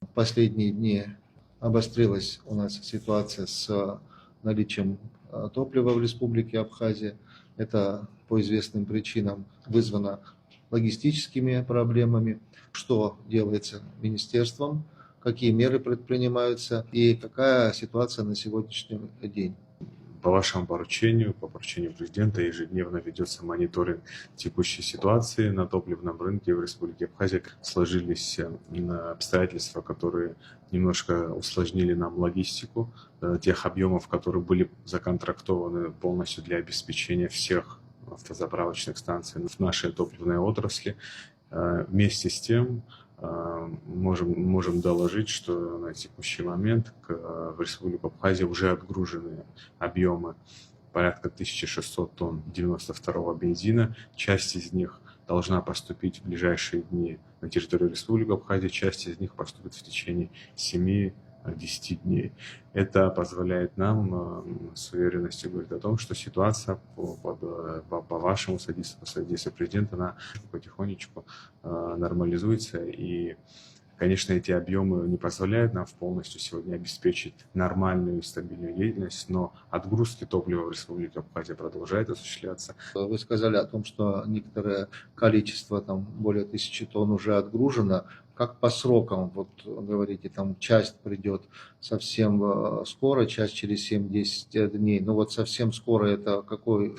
В последние дни обострилась у нас ситуация с наличием топлива в Республике Абхазия. Это по известным причинам вызвано логистическими проблемами. Что делается министерством, какие меры предпринимаются и какая ситуация на сегодняшний день? По вашему поручению, по поручению президента, ежедневно ведется мониторинг текущей ситуации на топливном рынке в Республике Абхазия. Сложились обстоятельства, которые немножко усложнили нам логистику тех объемов, которые были законтрактованы полностью для обеспечения всех автозаправочных станций в нашей топливной отрасли. Вместе с тем, можем доложить, что на текущий момент в Республику Абхазия уже отгружены объемы порядка 1600 тонн 92-го бензина. Часть из них должна поступить в ближайшие дни на территорию Республики Абхазия, часть из них поступит в течение 7-10 дней. Это позволяет нам с уверенностью говорить о том, что ситуация по вашему содействию, по содействию президента, она потихонечку нормализуется. И, конечно, эти объемы не позволяют нам полностью сегодня обеспечить нормальную и стабильную деятельность, но отгрузки топлива в Республике Абхазия продолжают осуществляться. Вы сказали о том, что некоторое количество, там более 1000 тонн уже отгружено. Как по срокам, вот говорите, там часть придет совсем скоро, часть через 7-10 дней. Но вот совсем скоро это какой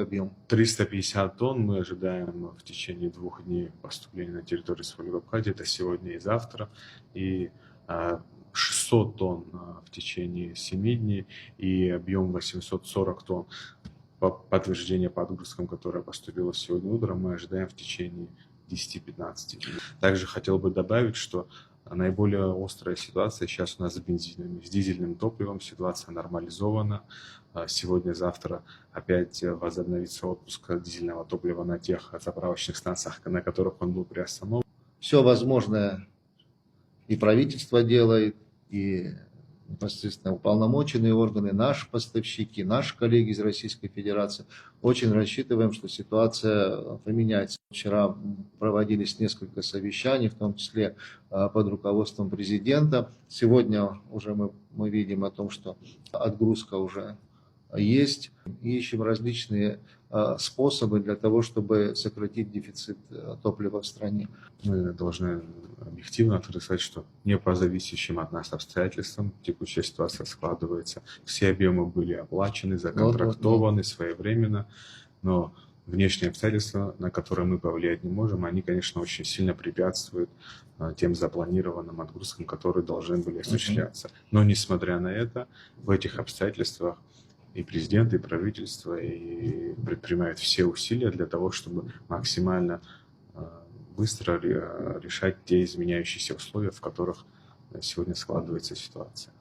объем? 350 тонн мы ожидаем в течение 2 дней поступления на территорию Республики Абхазия, это сегодня и завтра, и 600 тонн в течение 7 дней, и объем 840 тонн по подтверждению по отгрузкам, которое поступило сегодня утром, мы ожидаем в течение 10-15 дней. Также хотел бы добавить, что наиболее острая ситуация сейчас у нас с бензином. С дизельным топливом ситуация нормализована. Сегодня-завтра опять возобновится отпуск дизельного топлива на тех заправочных станциях, на которых он был приостановлен. Все возможное и правительство делает, и непосредственно уполномоченные органы, наши поставщики, наши коллеги из Российской Федерации. Очень рассчитываем, что ситуация поменяется. Вчера проводились несколько совещаний, в том числе под руководством президента. Сегодня уже мы видим о том, что отгрузка уже есть. И ищем различные способы для того, чтобы сократить дефицит топлива в стране. Мы должны объективно сказать, что не по зависящим от нас обстоятельствам текущая ситуация складывается. Все объемы были оплачены, законтрактованы своевременно, но внешние обстоятельства, на которые мы повлиять не можем, они, конечно, очень сильно препятствуют тем запланированным отгрузкам, которые должны были осуществляться. Но, несмотря на это, в этих обстоятельствах и президент, и правительство и предпринимают все усилия для того, чтобы максимально быстро решать те изменяющиеся условия, в которых сегодня складывается ситуация.